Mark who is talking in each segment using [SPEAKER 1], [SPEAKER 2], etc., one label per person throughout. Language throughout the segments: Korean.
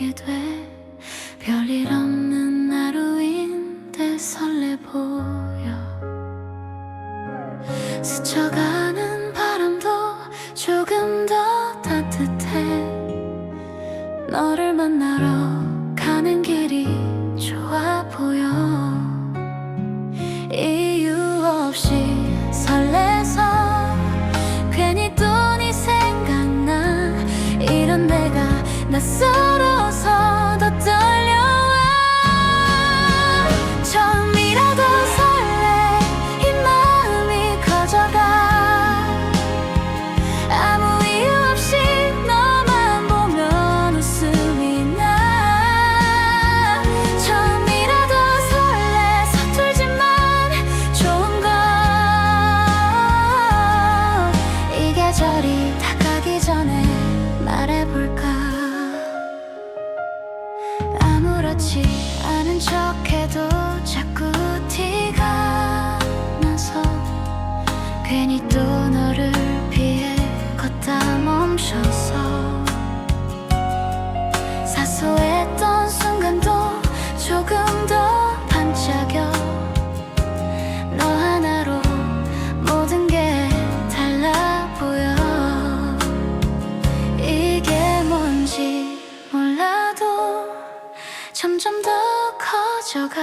[SPEAKER 1] 보게 돼. 별일 없는 하루인데 설레 보여. 스쳐가는 바람도 조금 더 따뜻해. 너를 만나러 가는 길이 좋아 보여. 이유 없이 설레서 괜히 또 네 생각나. 이런 내가 낯설어서 더 떨려와. 처음이라도 설레 이 마음이 커져가. 아무 이유 없이 너만 보면 웃음이 나. 처음이라도 설레 서툴지만 좋은 걸. 이 계절이 다 가기 전에 말해볼까. 아무렇지 않은 척해도 자꾸 티가 나서 괜히 또 너를 피해 걷다 멈춰서. 사소했던 순간도 조금 더 반짝여. 너 하나로 모든 게 달라 보여. 이게 뭔지 몰라도 점점 더 커져가.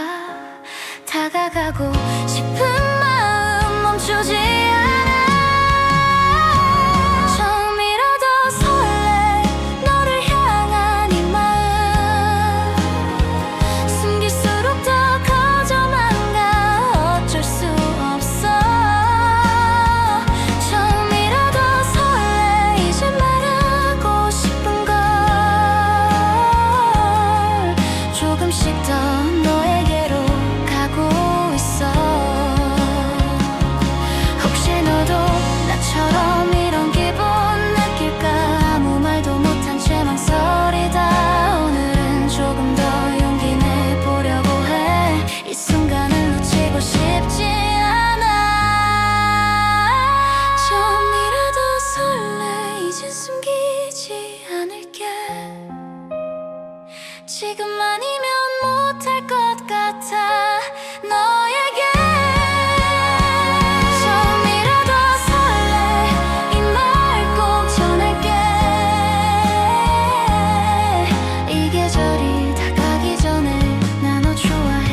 [SPEAKER 1] 다가가고 싶은 마음 멈추지 않아. 처음이라도 설레 너를 향한 이 마음. 숨길수록 더 커져만 가. 어쩔 수 없어. 처음이라도 설레 이제 말하고 싶은 걸. 조금씩 더 너에게로 가고 있어. 혹시 너도 나처럼 이런 기분 느낄까. 아무 말도 못한 채 망설이다. 오늘은 조금 더 용기 내보려고 해. 이 순간을 놓치고 싶지 않아. 좀이라도 설레 이젠 숨기지 않을게. 지금 아니면 못할 것 같아 너에게. 처음이라도 설레 이 말 꼭 전할게. 이 계절이 다 가기 전에 나 너 좋아해.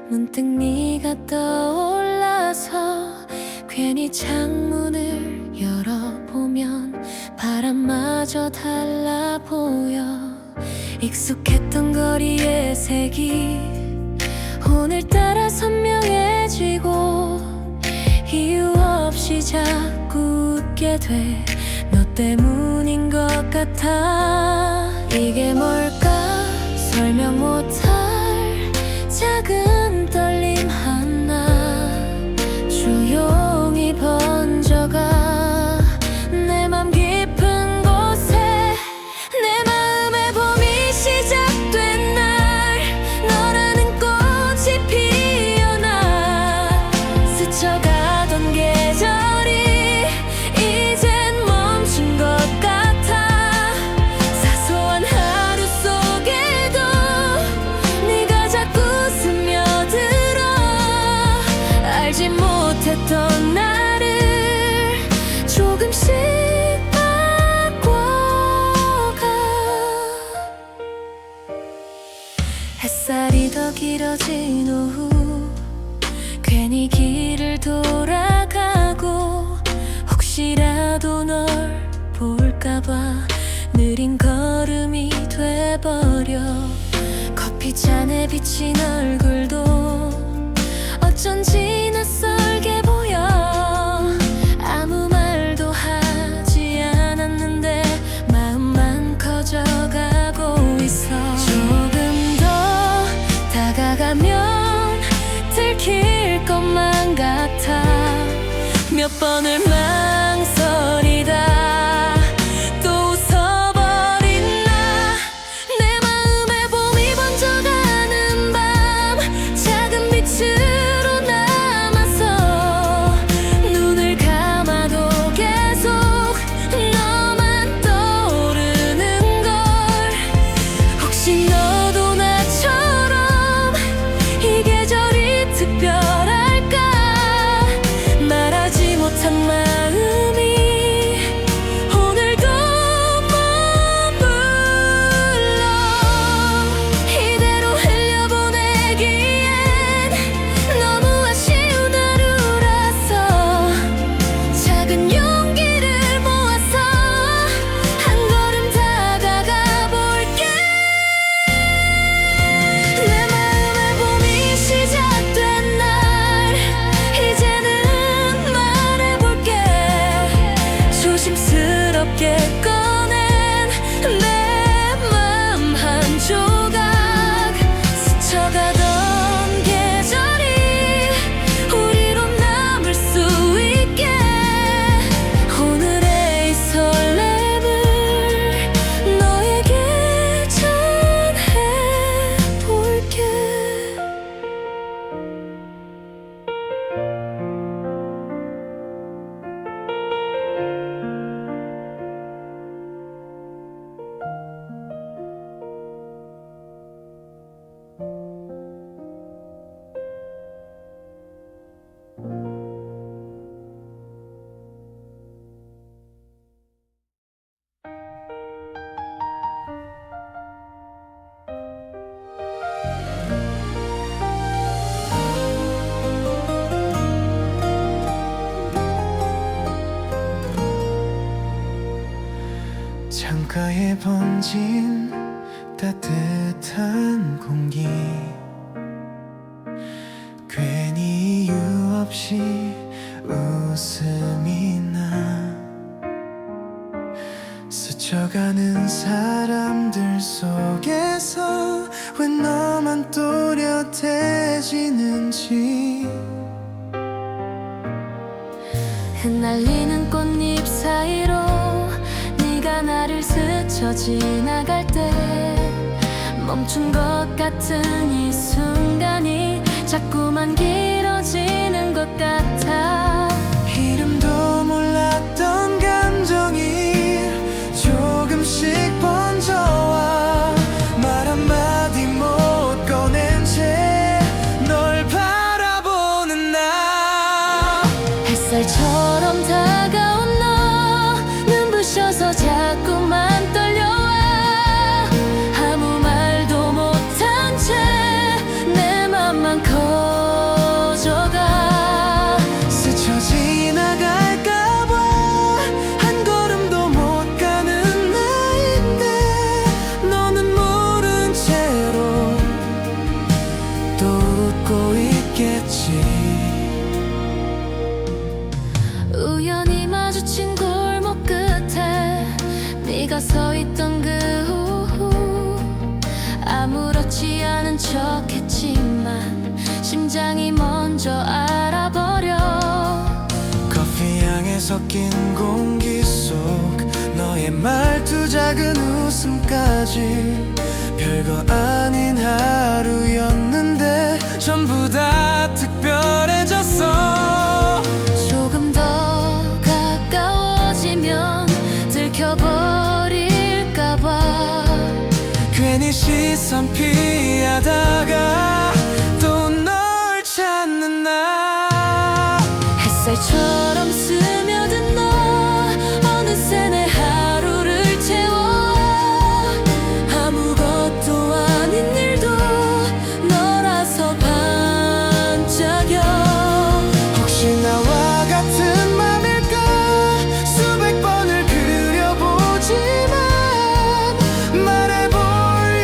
[SPEAKER 1] 문득 네가 떠올라서 괜히 창문을 열어보면 바람마저 달라 보여. 익숙했던 거리의 색이 오늘따라 선명해지고 이유 없이 자꾸 웃게 돼. 너 때문인 것 같아. 이게 뭘까 설명 못할 작은 떨림 하나 조용히 번져가 내 맘 깊은 곳에. 내 마음의 봄이 시작된 날 너라는 꽃이 피어나 스쳐가던 계절이 이젠 멈춘 것 같아. 사소한 하루 속에도 네가 자꾸 스며들어. 알지 못했던 나를 조금씩 바꿔가. 햇살이 더 길어진 오후 괜히 길을 돌아가고 혹시라도 널 볼까봐 느린 걸음이 돼버려. 커피잔에 비친 얼굴도 어쩐지 낯설게 보여. 아무 말도 하지 않았는데 마음만 커져가고 있어. 조금 더 다가가면 들킬 것만 같아. 몇 번을 망설이다 또 웃어버린 나. 내 마음에 봄이 번져가는 밤 작은 빛으로 남아서 눈을 감아도 계속 너만 떠오르는 걸. 혹시 너도 나처럼 이 계절이 특별할까. 말하지 못한 마음이 오늘도 머물러. 이대로 흘려보내기엔 너무 아쉬운 하루라서 작은 용기를 모아서 한 걸음 다가가 볼게. 내 마음의 봄이 시작된 날 이제는 말해볼게. 조심스럽게 꺼낸 내 맘 한 조각 스쳐가던 계절이 우리로 남을 수 있게. 오늘의 이 설렘을 너에게 전해볼게.
[SPEAKER 2] 창가에 번진 따뜻한 공기 괜히 이유 없이 웃음이 나. 스쳐가는 사람들 속에서 왜 너만 또렷해지는지.
[SPEAKER 1] 흩날리는 꽃잎 사이로 네가 나를 스쳐 지나갈 때 멈춘 것 같은 이 순간이 자꾸만 길어지는 것 같아.
[SPEAKER 2] 이름도 몰랐던 감정이 조금씩 번져와 말 한마디 못 꺼낸 채 널 바라보는 나.
[SPEAKER 1] 햇살처럼 다가온 너 눈부셔서 자꾸만 떨려와. 아무 말도 못한 채 내 맘만 커 네가 서 있던 그 오후 아무렇지 않은 척했지만 심장이 먼저 알아버려.
[SPEAKER 2] 커피 향에 섞인 공기 속 너의 말투 작은 웃음까지 별거 아닌 하루였는데 전부 다 특별해졌어.
[SPEAKER 1] 조금 더 가까워지면 들켜버릴까봐
[SPEAKER 2] 괜히 시선 피하다가 또 널 찾는 날.
[SPEAKER 1] 햇살처럼 스며든 너 어느새 내 하루를 채워. 아무것도 아닌 일도 너라서 반짝여.
[SPEAKER 2] 혹시 나와 같은 맘일까 수백 번을 그려보지만 말해볼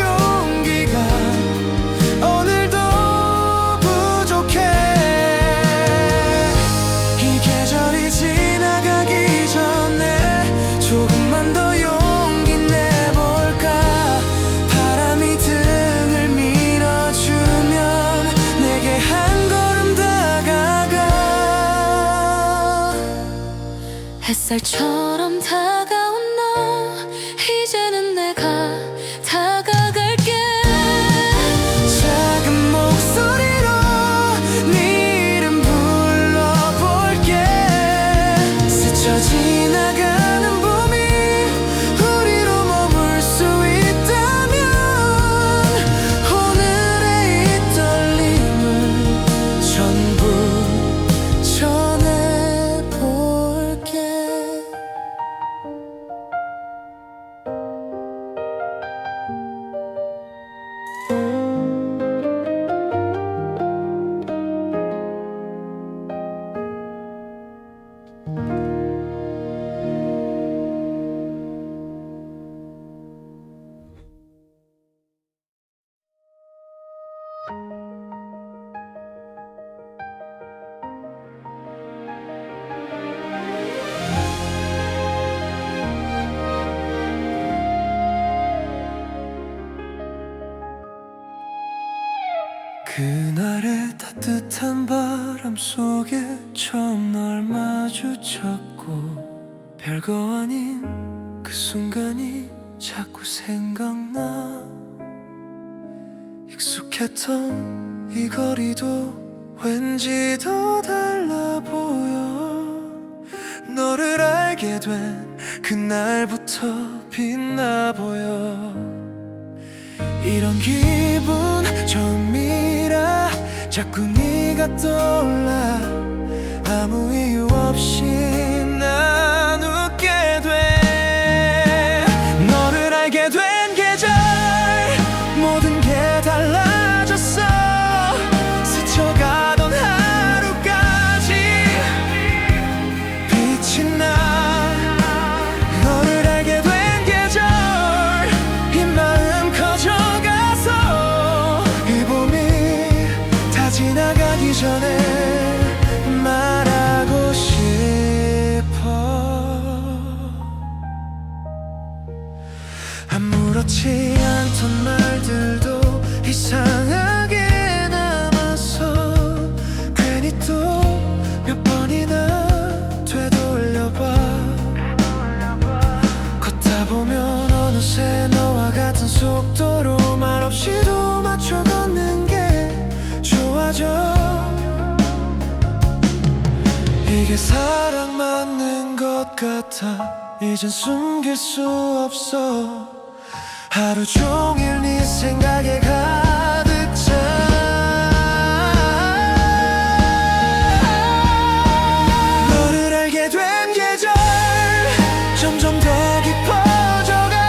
[SPEAKER 2] 용기가 오늘도 부족해. 이 계절이 지나가기 전에 조금만 더 용기 내볼까. 바람이 등을 밀어주면 내게 한 걸음 다가가.
[SPEAKER 1] 햇살처럼 다가온 너 이제는 내가 다가갈게.
[SPEAKER 2] 작은 목소리로 네 이름 불러볼게. 스쳐 지나가는 봄이 우리로 머물 수 있다면 오늘의 이 떨림을 전부 전해볼게. 그날의 따뜻한 바람 속에 처음 널 마주쳤고 별거 아닌 그 순간이 자꾸 생각나. 익숙했던 이 거리도 왠지 더 달라 보여. 너를 알게 된 그날부터 빛나 보여. 이런 기분 처음이라 자꾸 네가 떠올라. 아무 이유 없이 난 웃게 돼. 너를 알게 된 계절 모든 게 달라졌어. 스쳐가던 하루까지 빛이 나. 너를 알게 된 계절 이 마음 커져가서 이 봄이 다 지나가기 전에 말하고 싶어. 아무렇지 않던 말들도 이상하게 남아서 괜히 또 몇 번이나 되돌려봐. 걷다 보면 어느새 너와 같은 속도로 말없이도 맞춰 걷는 게 좋아져. 이게 사랑 맞는 것 같아. 이젠 숨길 수 없어. 하루 종일 네 생각에 가득 차. 너를 알게 된 계절 점점 더 깊어져가.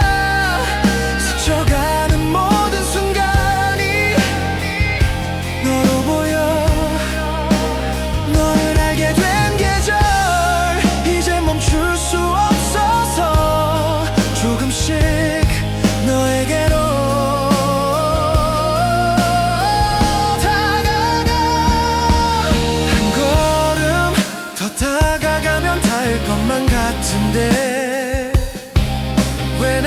[SPEAKER 2] 스쳐가는 모든 순간이 너로 보여. 너를 알게 된 계절 이제 멈출 수 없어서 조금씩 너에게로 다가가. 한 걸음 더 다가가면 닿을 것만 같은데 왜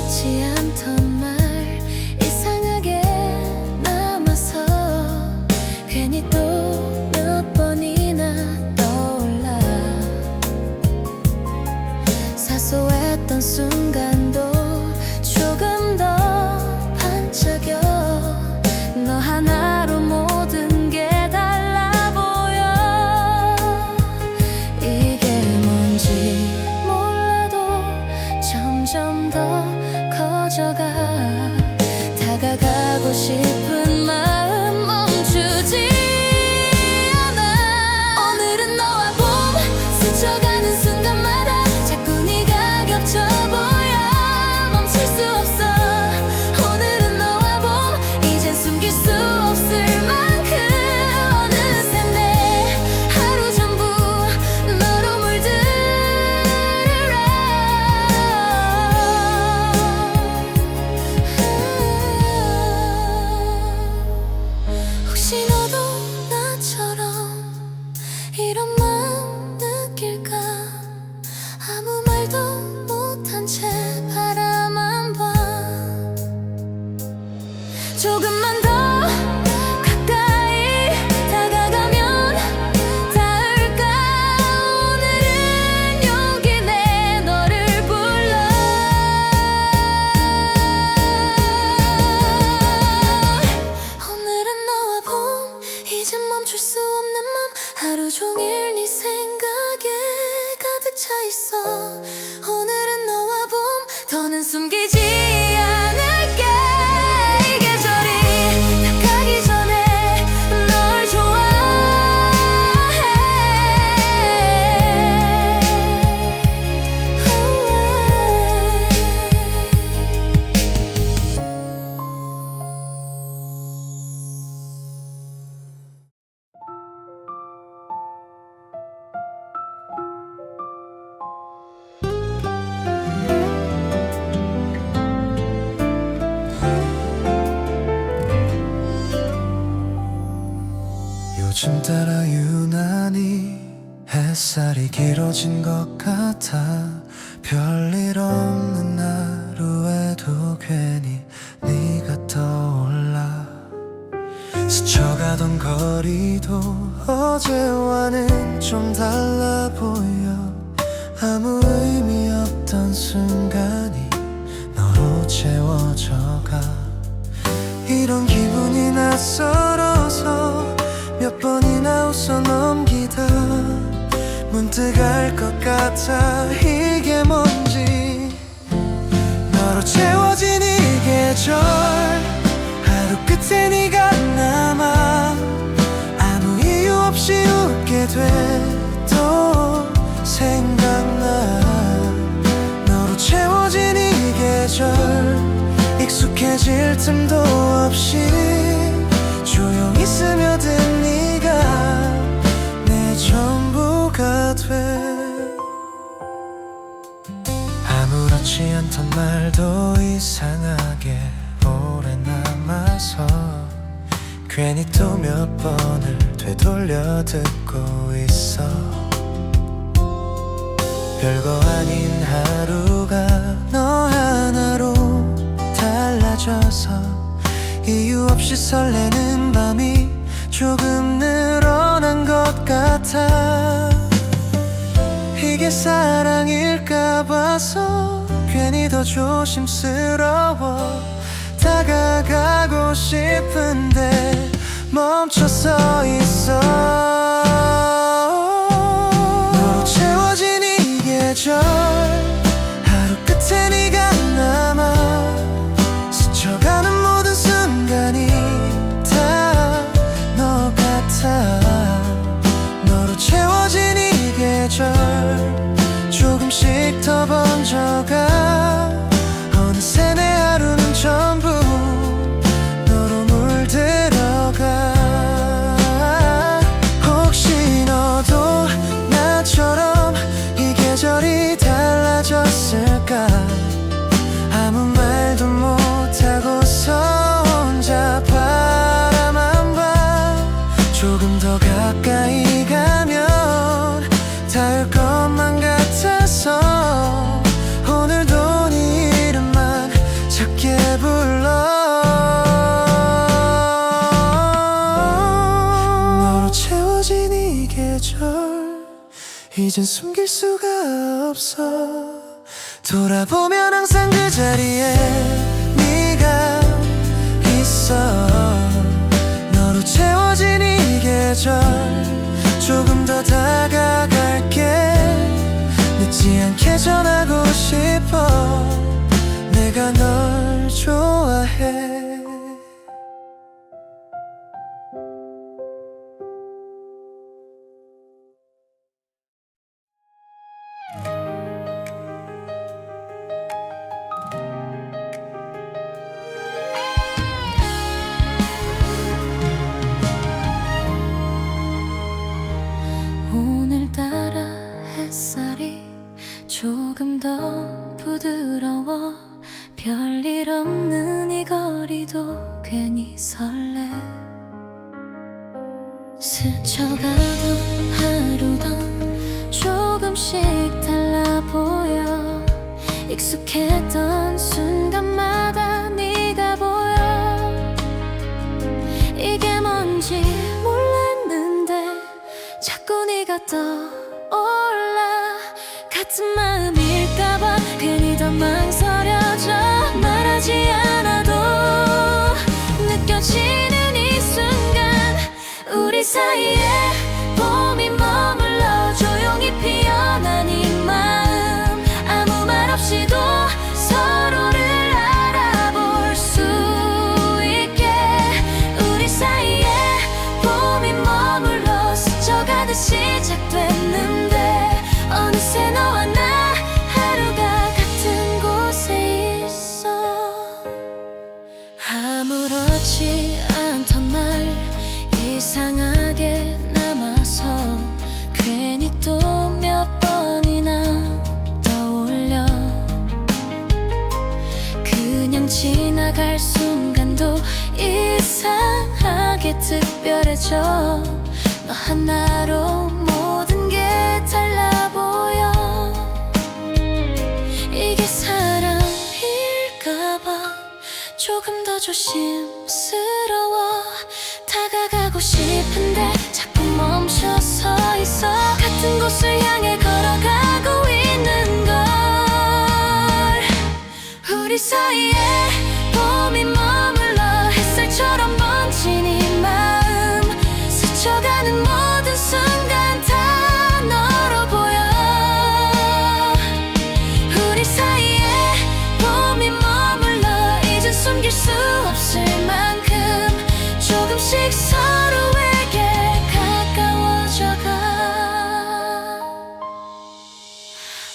[SPEAKER 1] 아무렇지 않던 말 이상하게 남아서 괜히 또 몇 번이나 떠올라. 사소했던 순간도 조금 더 반짝여. 너 하나로 모든 게 달라 보여. 이게 뭔지 몰라도 점점 더 커져가. 다가가고 싶은 마음 멈추지 않아. 오늘은 너와 봄 스쳐가는 순간마다 자꾸 네가 겹쳐 보여. 멈출 수 없어. 오늘은 너와 봄 이젠 숨길 수 없을 만큼 어느새 내 하루 전부 너로 물들으라. 혹시 너도 나처럼 이런 마음 느낄까? 아무 말도 못한 채 바라만 봐. 조금만 더 가까이 다가가면 닿을까? 오늘은 용기 내 너를 불러. 오늘은 너와 봄 이젠 멈출 수 없는 맘. 하루 종일 네 생각에 가득 차 있어. 오늘은 너와 봄 더는 숨기지 않을게. 이 계절이 다 가기 전에 널
[SPEAKER 2] 요즘 따라 유난히 햇살이 길어진 것 같아. 별일 없는 하루에도 괜히 네가 떠올라. 스쳐가던 거리도 어제와는 좀 달라 보여. 아무 의미 없던 순간이 너로 채워져가. 이런 기분이 낯설어서 몇 번이나 웃어 넘기다 문득 알 것 같아. 이게 뭔지. 너로 채워진 이 계절 하루 끝에 네가 남아. 아무 이유 없이 웃게 돼도 생각나. 너로 채워진 이 계절 익숙해질 틈도 없이 조용히 스며든 네가 내 전부가 돼. 아무렇지 않던 말도 이상하게 오래 남아서 괜히 또 몇 번을 되돌려 듣고 있어. 별거 아닌 하루가 너 하나로 달라져서 이유 없이 설레는 밤이 조금 늘어난 것 같아. 이게 사랑일까 봐서 괜히 더 조심스러워. 다가가고 싶은데 멈춰서 있어. 너로 채워진 이 계절 하루 끝에 네가 남아. 스쳐가는 모든 순간이 다 너 같아. 너로 채워진 이 계절 조금씩 더 번져가. 어느새 내 하루는 전부 너로 물들어가. 혹시 너도 이젠 숨길 수가 없어. 돌아보면 항상 그 자리에 네가 있어. 너로 채워진 이 계절 조금 더 다가갈게. 늦지 않게 전하고 싶어. 내가 널 좋아해.
[SPEAKER 1] 오늘따라 햇살이 조금 더 부드러워. 별일 없는 이 거리도 괜히 설레. 스쳐가던 하루도 조금씩 달라 보여. 익숙했던 순간마다 네가 보여. 이게 뭔지 몰랐는데 자꾸 네가 떠올라. 같은 마음일까봐 괜히 더 망설여져. 말하지 않아도 느껴지는 이 순간 우리 사이에 봄이 머물러 조용히 피어난 이 마음. 아무 말 없이도 서로를 알아볼 수 있게 우리 사이에 봄이 머물러 스쳐가듯 시작됐는데 어느새 너와 나 하루가 같은 곳에 있어. 아무렇지 않던 날 이상하게 남아서 괜히 또 몇 번이나 떠올려. 그냥 지나갈 순간도 이상하게 특별해져. 너 하나로 모든 게 달라 보여. 이게 사랑일까봐 조금 더 조심스러워. 다가가고 싶은데 자꾸 멈춰 서 있어. 같은 곳을 향해 걸어가고 있는 걸. 우리 사이에 봄이 머물러 햇살처럼 번진 이 마음. 스쳐가는 모든 순간 다 너로 보여. 우리 사이에 봄이 머물러 이젠 숨길 수 없을 만큼 조금씩 서로에게 가까워져가.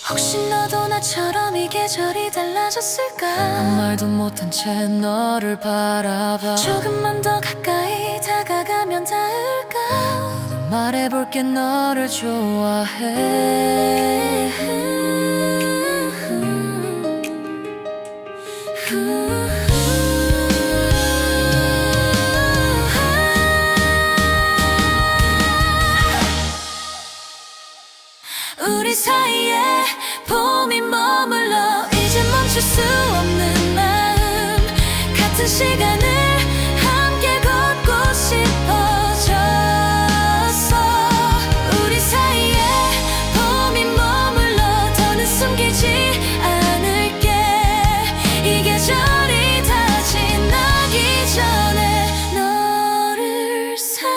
[SPEAKER 1] 혹시 너도 나처럼 이 계절이 달라졌을까?
[SPEAKER 3] 아무 말도 못한 채 너를 바라봐.
[SPEAKER 1] 조금만 더 가까이 다가가면 닿을까?
[SPEAKER 3] 말해볼게 너를 좋아해.
[SPEAKER 1] 우리 사이에 봄이 머물러 이제 멈출 수 없는 마음. 같은 시간을 함께 걷고 싶어졌어. 우리 사이에 봄이 머물러 더는 숨기지 않을게. 이 계절이 다 지나기 전에 너를 사랑해.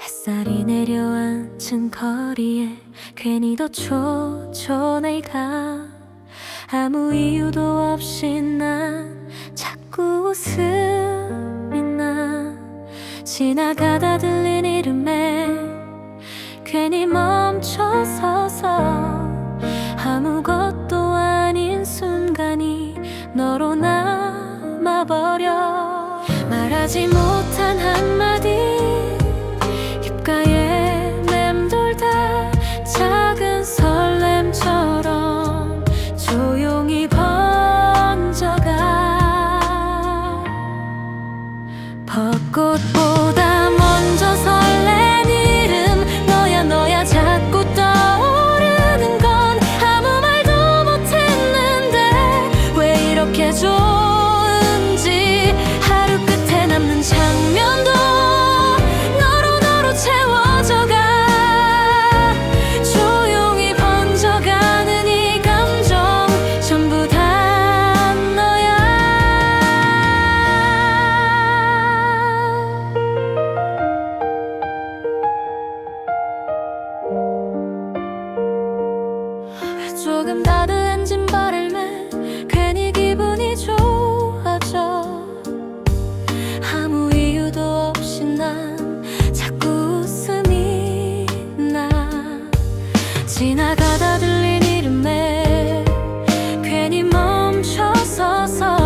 [SPEAKER 1] 햇살이 내려앉은 거리에 괜히 더 초조해 가. 아무 이유도 없이 난 자꾸 웃음이 나. 지나가다 들린 이름에 괜히 멈춰서서 아무것도 아닌 순간이 너로 남아버려. 말하지 못한 한마디 귓가에 맴돌다 작은 설렘처럼 조용히 번져가. 조금 따뜻해진 바람에 괜히 기분이 좋아져. 아무 이유도 없이 난 자꾸 웃음이 나. 지나가다 들린 이름에 괜히 멈춰서서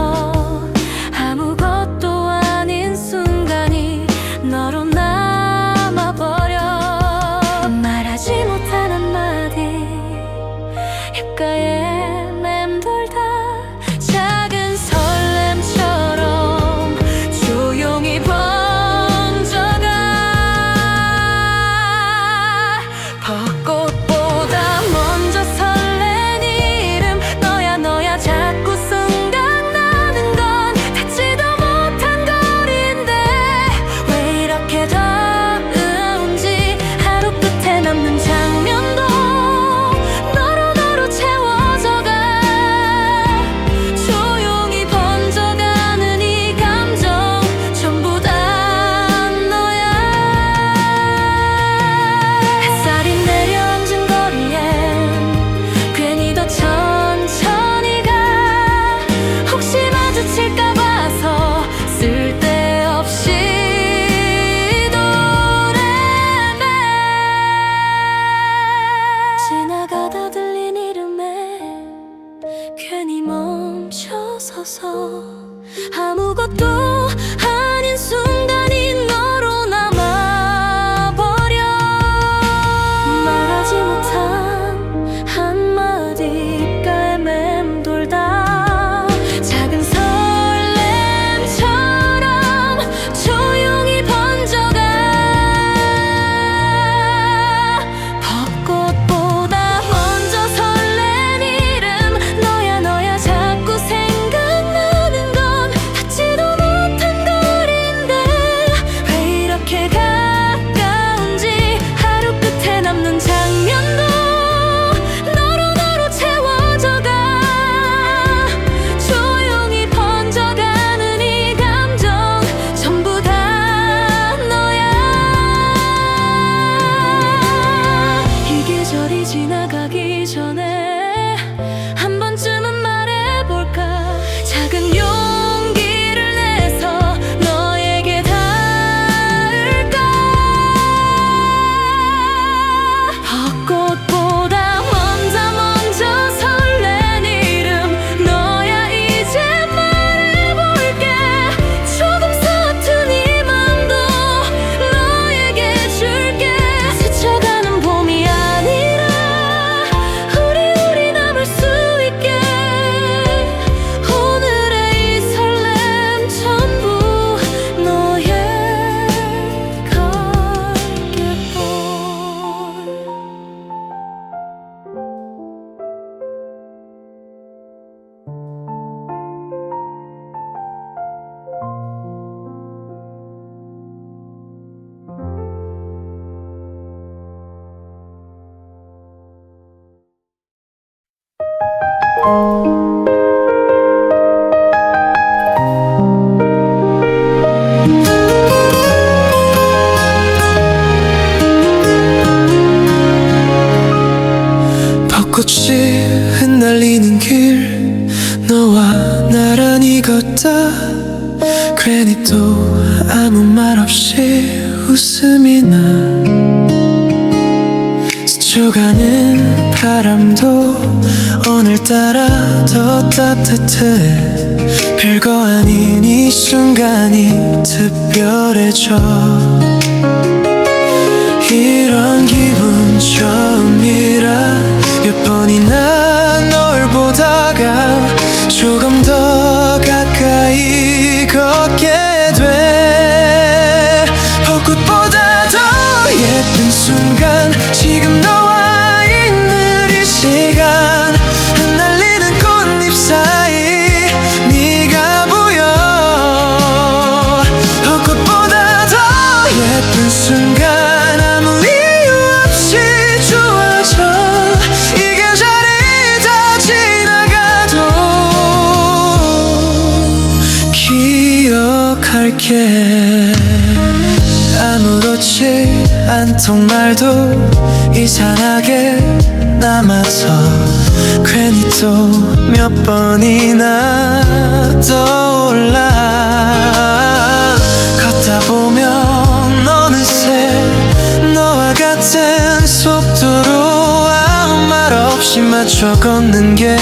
[SPEAKER 1] 아무것도 아닌 순간이 너로 남아버려. 말하지 못한 한마디 입가에 맴돌다 작은 설렘처럼 조용히 번져가. 벚꽃보다 먼저 설렌 이름 너야 너야. 자꾸 생각나는 건 닿지도 못한 거리인데 왜 이렇게 더운지. 하루 끝에 남는 장면도 너로 채워져가. 조용히 번져가는 이 감정 전부 다 너야. 햇살이 내려앉은 거리엔 괜히 더 천천히 가. 혹시 마주칠까 봐서 쓸데없이 노래매. 지나가다 들린 이름에 괜히 멈춰서서 아무것도 아닌 순간이 너로 남아버려. 말하지 못한 한마디 입가에 맴돌다 작은 설렘처럼 조용히 번져가. 벚꽃보다 먼저 설렌 이름 너야 너야. 자꾸 생각나는 건 닿지도 못한 거리인데 왜 이렇게 가까운지. 하루 끝에 남는 장면도 너로 채워져가. 조용히 번져가는 이 감정 전부 다 너야. 이 계절이 지나가기 전에 한 번쯤은 말해볼까. 작은 용기를 내서 너에게 닿을까. 벚꽃보다 먼저 설렌 이름 너야. 이제 말해볼게. 조금 서툰 이 맘도 너에게 줄게. 스쳐가는 봄이 아니라 우리 남을 수 있게. 오늘의 이 설렘 전부 너의 갈게볼.
[SPEAKER 2] 벚꽃이 흩날리는 길 너와 나란히 걷다 괜히 또 아무 말 없이 웃음이 나. 스쳐가는 바람도 오늘따라 더 따뜻해. 별거 아닌 이 순간이 특별해져. 이런 기분 처음이라 몇 번이나 널 보다가 조금 더 가까이 걷게 돼. 벚꽃보다 더 예쁜 순간 지금 너와 있는 이 시간. 흩날리는 꽃잎 사이 네가 보여. 벚꽃보다 더 예쁜 순간 아무 이유 없이 좋아져. 이 계절이 다 지나가도 기억할게. 아무렇지 않던 말도 이상하게 남아서 괜히 또 몇 번이나 떠올라. 걷다 보면 어느새 너와 같은 속도로 아무 말 없이 맞춰 걷는 게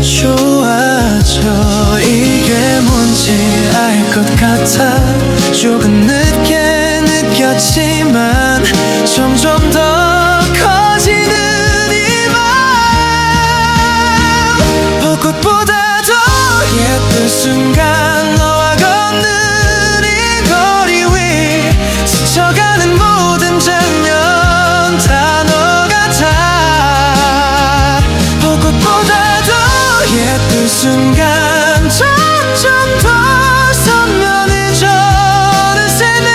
[SPEAKER 2] 좋아져. 이게 뭔지 알 것 같아. 조금 늦게 느꼈지만 점점 더 커지는 이 맘. 벚꽃보다 더 예쁜 순간 너와 걷는 이 거리 위 스쳐가는 모든 장면 다 너 같아. 벚꽃보다 더 예쁜 순간 점점 더 선명해져. 어느새 내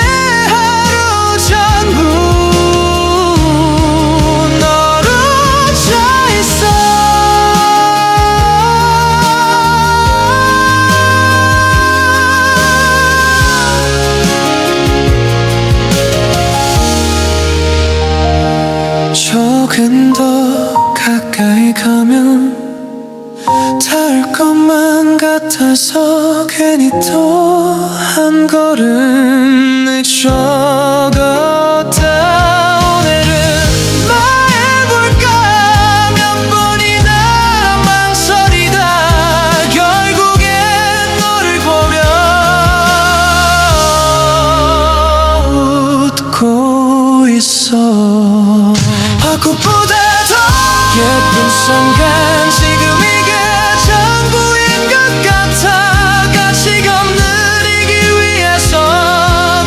[SPEAKER 2] 하루 전부 너로 차 있어. 조금 더 가까이 가면 닿을 것만 같아서 괜히 또 한 걸음 늦춰갔다. 오늘은 말해볼까 몇 번이나 망설이다 결국엔 너를 보며 웃고 있어. 벚꽃보다 더 예쁜 순간 지금 이게 전부인 것 같아. 가치가 없는 이 길 위에서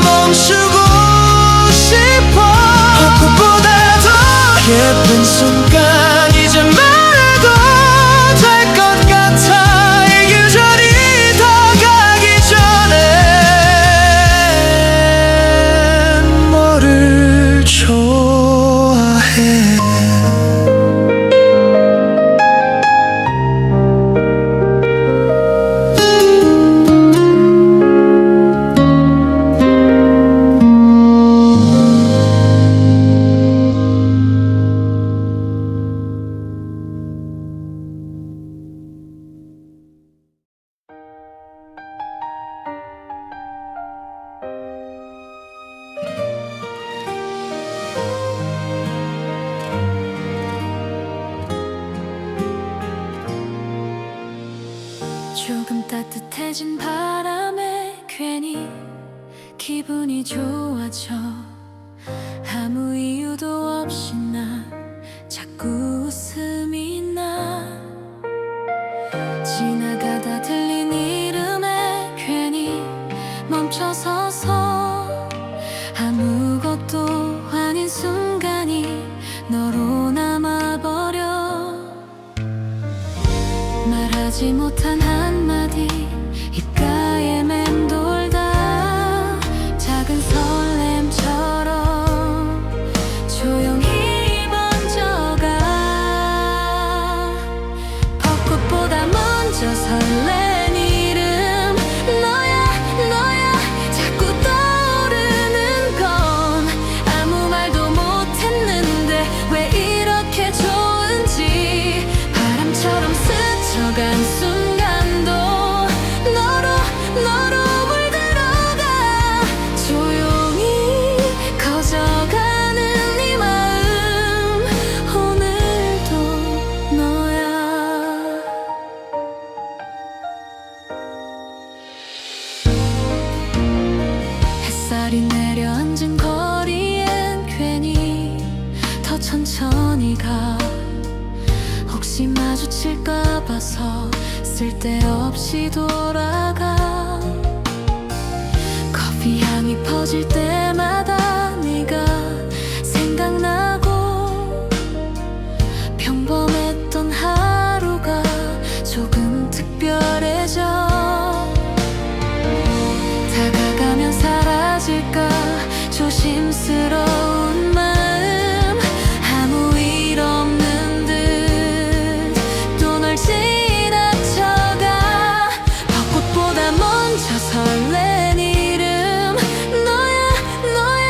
[SPEAKER 2] 멈추고 싶어. 벚꽃보다 더 예쁜 순간 이제 말해도 될 것 같아. 이 계절이 더 가기 전에 너를 좋아해.
[SPEAKER 1] 조금 따뜻해진 바람에 괜히 기분이 좋아져. 아무 이유도 없이 난 자꾸 웃음이 나. 지나가다 들린 이름에 괜히 멈춰서서 아무것도 아닌 순간이 너로 남아버려. 말하지 못한 한마디 입가에 맴돌다 작은 설렘처럼 조용히 번져가. 벚꽃보다 먼저 설렌 이름 너야 너야 자꾸 떠오르는 건 아무 말도 못했는데 왜 이렇게 좋은지. 바람처럼 스쳐간 순간도 너로 물들어가. 조용히 커져가는 네 마음 오늘도 너야. 햇살이 내려앉은 거리엔 괜히 더 천천히 가. 혹시 마주칠까 봐서 쓸데없이 돌아가. 커피 향이 퍼질 때마다 네가 생각나고 평범했던 하루가 조금 특별해져. 다가가면 사라질까 조심스러운 마음 아무 일 없는 듯 또 널 지나쳐가. 벚꽃보다 먼저 설렌 이름 너야 너야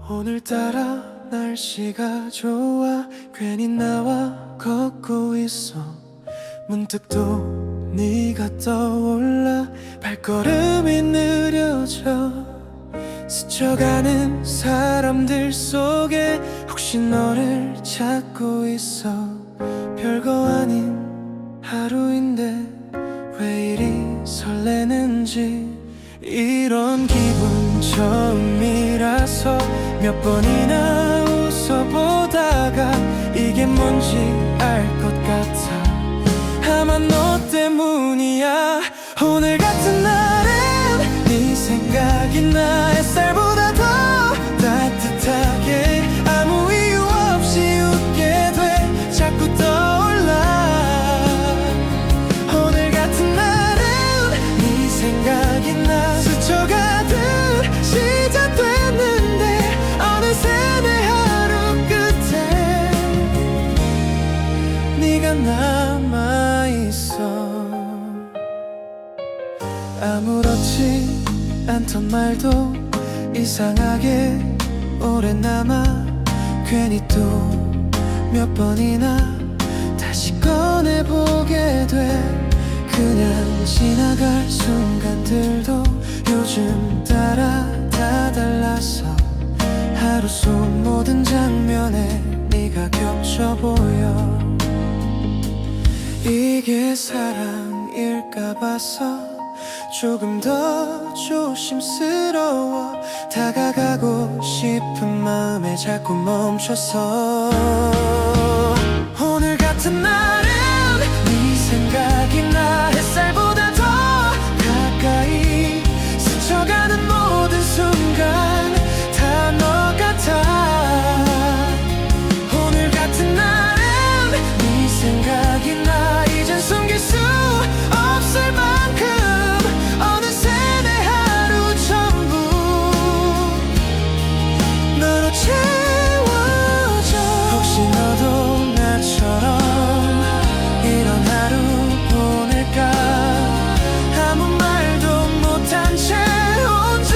[SPEAKER 2] 오늘따라 날씨가 좋아 괜히 나와 걷고 있어 문득 또 네가 떠올라 발걸음이 느려져 스쳐가는 사람들 속에 혹시 너를 찾고 있어 별거 아닌 하루인데 왜 이리 설레는지 이런 기분 처음이라서 몇 번이나 웃어보다가 이게 뭔지 알 것 같아 아마 너 때문이야 오늘 같은 날엔 네 생각이 나 햇살보다 더 따뜻하게 아무 이유 없이 웃게 돼 자꾸 떠올라 오늘 같은 날엔 네 생각이 나 스쳐가듯 시작됐는데 어느새 내 하루 끝에 네가 남아있어 아무렇지 않던 말도 이상하게 오래 남아 괜히 또 몇 번이나 다시 꺼내보게 돼 그냥 지나갈 순간들도 요즘 따라 다 달랐어 하루 속 모든 장면에 네가 겹쳐 보여 이게 사랑일까 봐서 조금 더 조심스러워 다가가고 싶은 마음에 자꾸 멈춰서 오늘 같은 날엔 네 생각이 나 햇살보다 더 가까이 스쳐가는 모든 순간 다 너 같아 오늘 같은 날엔 네 생각이 나 이젠 숨길 수 없을 만큼 어느새 내 하루 전부 너로 채워져 혹시 너도 나처럼 이런 하루 보낼까 아무 말도 못한 채 혼자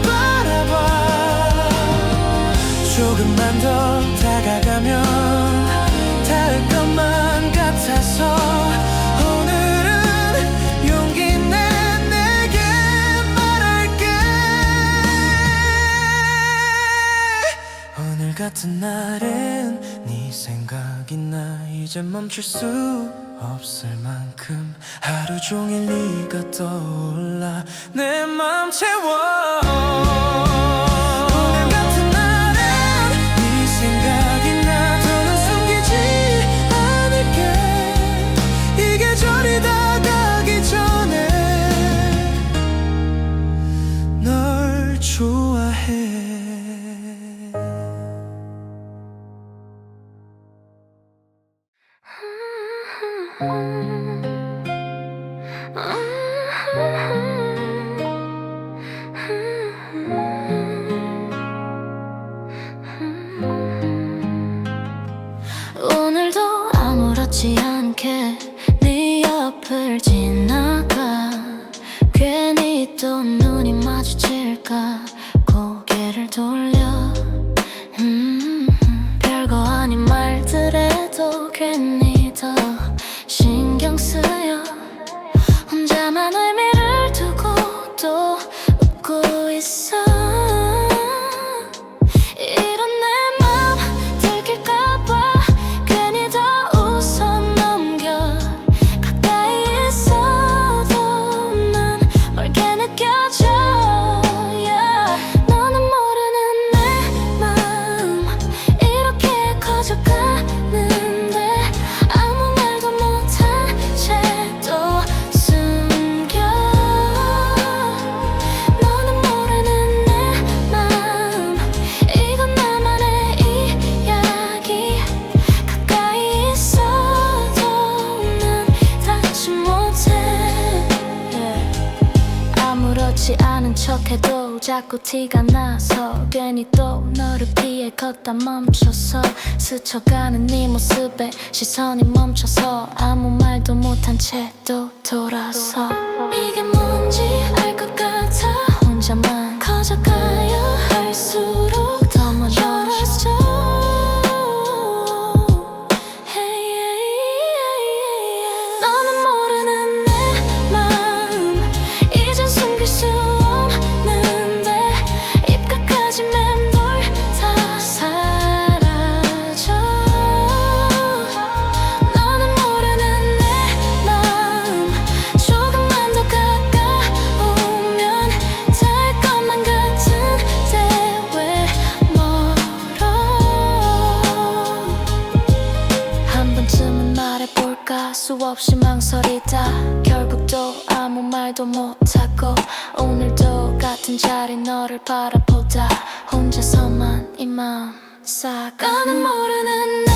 [SPEAKER 2] 바라봐 조금만 더 다가가면 닿을 것만 같아서 오늘은 용기 내 내게 말할게 오늘 같은 날엔 네 생각이 나 이제 멈출 수 없을 만큼 하루 종일 네가 떠올라 내 맘 채워 오늘 같은 날엔 네 생각이 나 더는 숨기지 않을게 이 계절이 다가기 전에 널 좋아해
[SPEAKER 1] 오늘도 아무렇지 않게 네 옆을 지나가 괜히 또 눈이 마주칠까 고개를 돌려 별거 아닌 말들에도 괜히 더 신경 쓰여 혼자만 의미를 두고 또 웃고 있어 이런 내 맘 들킬까봐 괜히 더 웃어 넘겨 가까이 있어도 난 멀게 느껴져 yeah. 너는 모르는 내 마음 이렇게 커져가는데 아무 말도 못한 채도 숨겨 너는 모르는 내 마음 이건 나만의 이야기 가까이 있어도 난 닿지 못해 아무렇지 않은 척해도 자꾸 티가 나서 괜히 또 너를 피해 걷다 멈춰서 스쳐가는 네 모습에 시선이 멈춰서 아무 말도 못한 채 또 돌아서 이게 뭔지 알 것 같아 혼자만 커져가야 할수록 더 없이 망설이다 결국 또 아무 말도 못하고 오늘도 같은 자리 너를 바라보다 혼자서만 이 맘 싸가는 모르는 내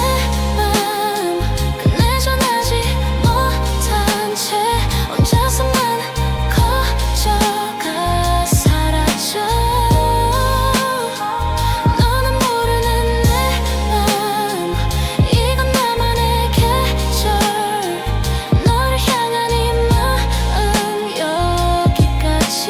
[SPEAKER 1] 맘 끝내 전하지 못한 채 혼자서만 커져가 사라져 너는 모르는 내 맘 이건 나만의 계절 너를 향한 이 마음 여기까지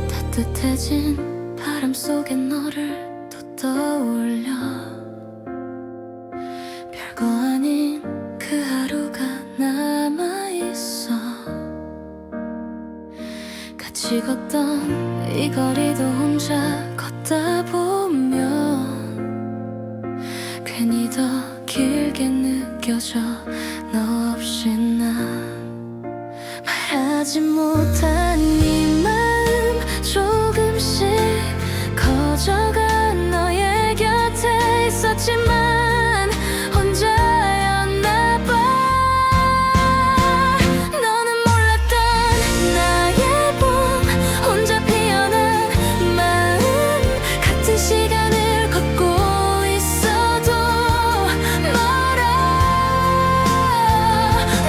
[SPEAKER 1] 따뜻해진 바람 속에 너를 또 떠올려 별거 아닌 그 하루가 남아있어 같이 걷던 이 거리도 혼자 걷다 보면 괜히 더 길게 느껴져 너 없이 난 말하지 못한 이 마음 조금씩 커져가 너의 곁에 있었지만 혼자였나 봐 너는 몰랐던 나의 봄 혼자 피어난 마음 같은 시간을 걷고 있어도 멀어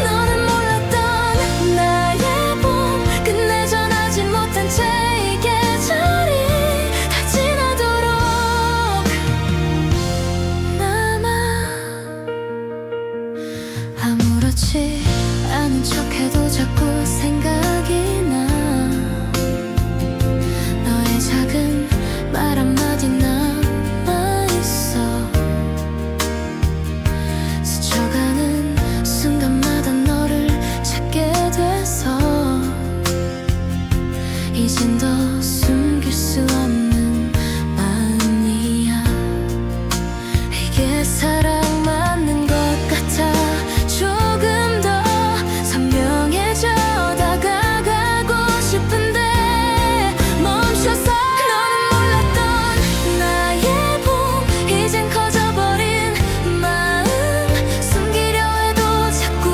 [SPEAKER 1] 너는 몰랐던 나의 봄 끝내 전하지 못한 채 이 계절이 다 지나도록 남아 아무렇지 않은 척해도 자꾸 생각이 나 너의 작은 말 한마디 남아있어 스쳐가는 순간마다 너를 찾게 돼서 이젠 더 숨길 수 없는 마음이야 이게 사랑 맞는 것 같아 조금 더 선명해져 다가가고 싶은데 멈춰서 너는 몰랐던 나의 봄 이젠 커져버린 마음 숨기려 해도 자꾸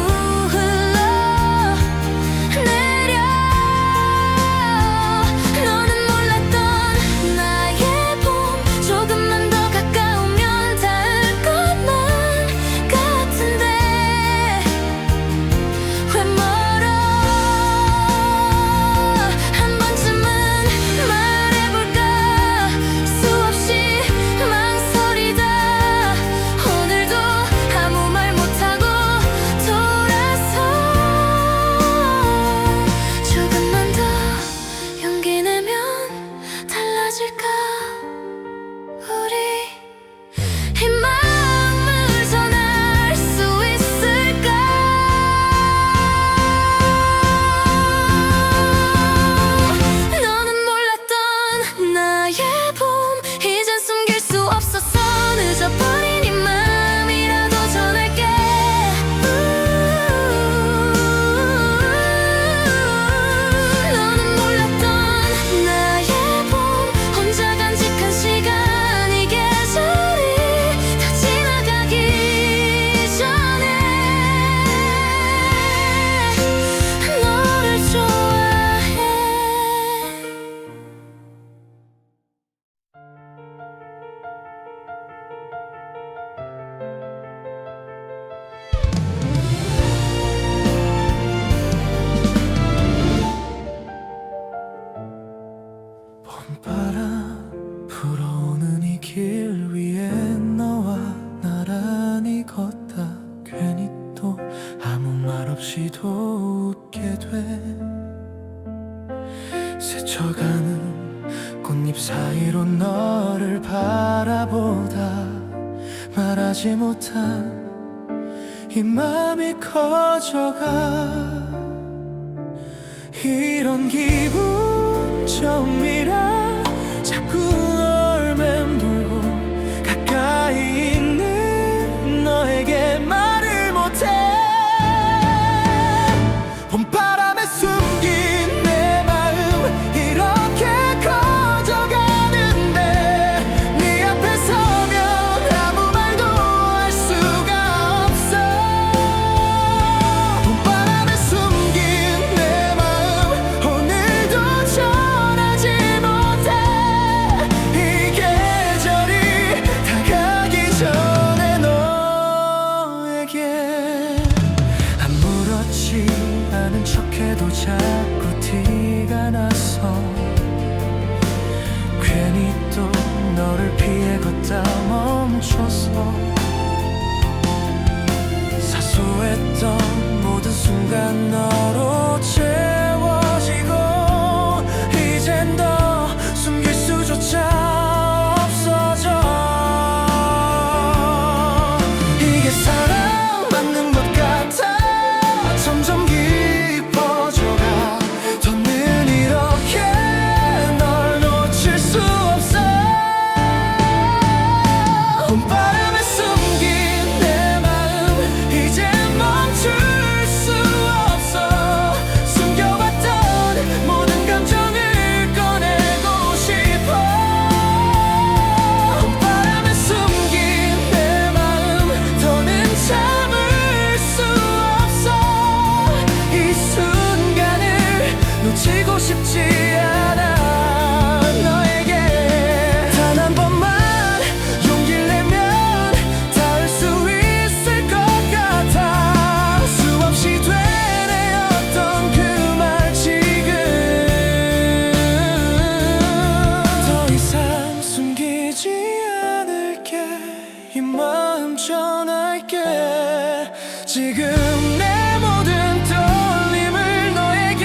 [SPEAKER 1] 흘러내려 너는 몰랐던 나의 봄 조금만 더 가까우면 닿을 것만 같은데 왜 멀어 한 번쯤은 말해볼까 수없이 망설이다 오늘도 아무 말 못하고 돌아서 조금만 더 용기 내면 달라질까 우리 이 마음을 전할 수 있을까 너는 몰랐던 나의 봄 이젠 숨길 수 없어서 늦어버린 이 마음이라도 전할게 너는 몰랐던 나의 봄 혼자 간직한 시간 이 계절이 다 지나가기 전에 너를 좋아해
[SPEAKER 2] 봄바람 불어오는 이 길 위에 너와 나란히 걷다 괜히 또 아무 말 없이도 웃게 돼 스쳐가는 꽃잎 사이로 너를 바라보다 말하지 못한 이 맘이 커져가. 이런 기분 처음이라 자꾸 널 맴돌고 가까이 있는 너에게 말을 못해. 봄바람에 숨긴 내 마음 이렇게 커져가는데 네 앞에 서면 아무 말도 할 수가 없어. 봄바람에 숨긴 내 마음 오늘도 전하지 못해. 이 계절이 다 가기 전에 너에게 아무렇지 않은 척해도 자꾸 티가 나서 괜히 또 너를 피해 걷다 멈춰서 사소했던 모든 순간 너로 채워지고 이젠 더 숨길 수조차 없어져. 이게 사랑 맞는 것 같아. 점점 깊어져가. 더는 이렇게 널 놓칠 수 없어. 봄바람에 숨긴 내 마음 이제 멈출 수 없어. 숨겨왔던 모든 감정을 꺼내고 싶어. 봄바람에 숨긴 내 마음 더는 참을 수 없어. 이 순간을 놓치고 싶지 않아. 너에게 단 한 번만 용기를 내면 닿을 수 있을 것 같아. 수없이 되뇌었던 그 말 지금 더 이상 숨기지 않을게. 이 마음 전할게. 지금 내 모든 떨림을 너에게.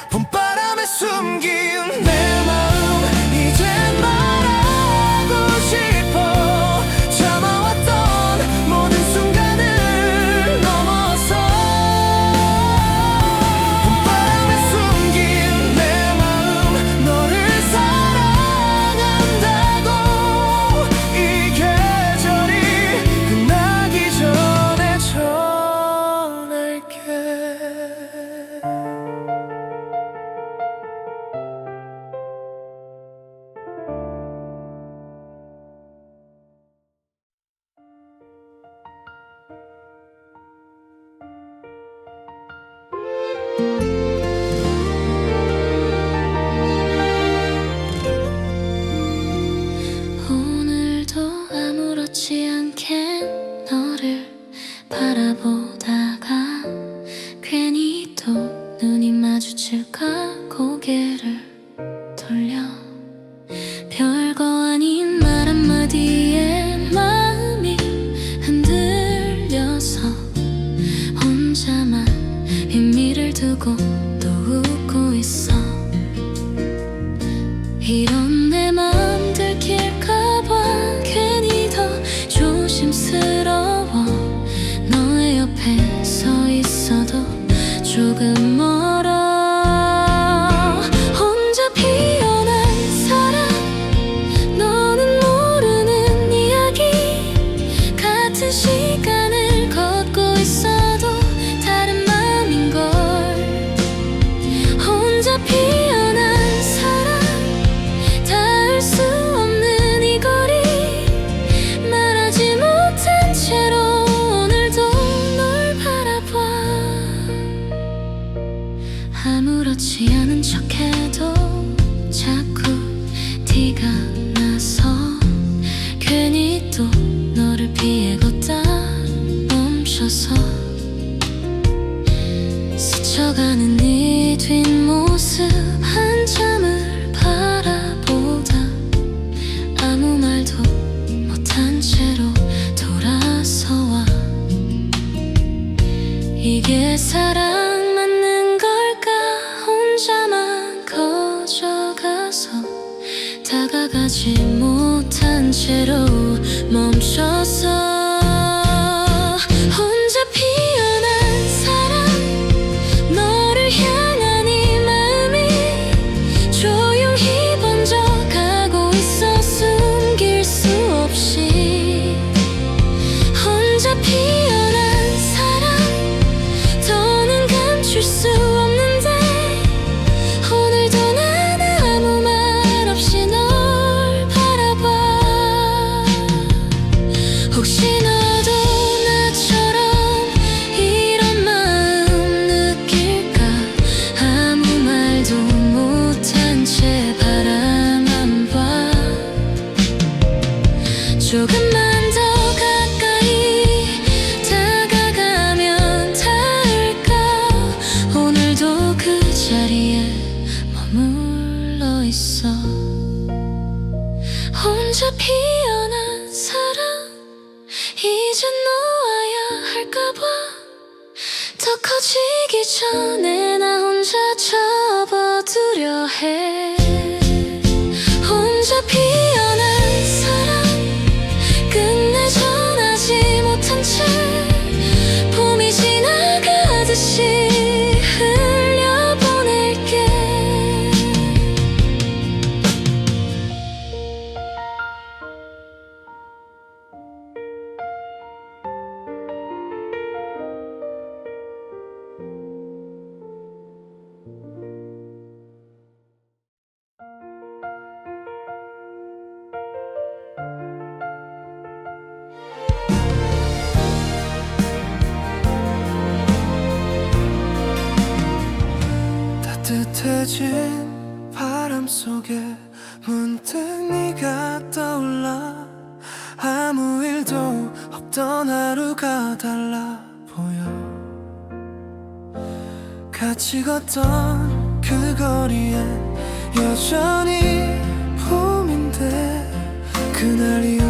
[SPEAKER 2] 봄바람에 숨긴 내 마음 이제 말하고 싶어. 참아왔던 모든 순간을 넘어서. 봄바람에 숨긴 내 마음 너를 사랑한다고. 이 계절이 끝나기 전에 전할게.
[SPEAKER 1] 오늘도 아무렇지 않게 너를 바라보다가 괜히 또 눈이 마주칠까 고개를 돌려. 별거 아닌 말 한마디에 마음이 흔들려서 혼자만 의미를 두고 또 웃고 있어. 이런 내 맘 들킬까봐 괜히 더 조심스러워. 너의 옆에 서 있어도 조금 멀어. 혼자 피어난 사랑 너는 모르는 이야기. 같은 시간을 걷고 있어도 다른 맘인걸. 혼자 피어난 사랑 닿을 수 없는 이 거리. 말하지 못한 채로 오늘도 널 바라봐. 아무렇지 않은 척해도 자꾸 티가 나서 괜히 또 너를 피해 걷다 멈춰서 스쳐가는 네 뒷모습 한참을 바라보다 아무 말도 못한 채로 돌아서와. 이게 사랑 맞는 걸까. 혼자만 커져가서 다가가
[SPEAKER 3] 다가가지 못한 채로 멈춰서 혼자 피어난 사랑 너를 향한 이 마음이 조용히 번져가고 있어 숨길 수 없이 혼자 피어난 사랑 더는 감출 수 없는데 오늘도 난 아무 말 없이 널 바라봐 혹시 너도 나처럼 이런 마음 느낄까 아무 말도 못한 채 바라만 봐 조금만 더 가까이 다가가면 닿을까 오늘도 그 자리에 머물러 있어 혼자 피어난 사랑 이제 놓아야 할까봐 더 커지기 전에 나 혼자 접어두려 해 혼자 피어난 사랑 끝내 전하지 못한 채 봄이 지나가듯이 흘려보낼게
[SPEAKER 2] 따뜻해진 바람 속에 문득 네가 떠올라 아무 일도 없던 하루가 달라 보여 같이 걷던 그 거리엔 여전히 봄인데 그날 이후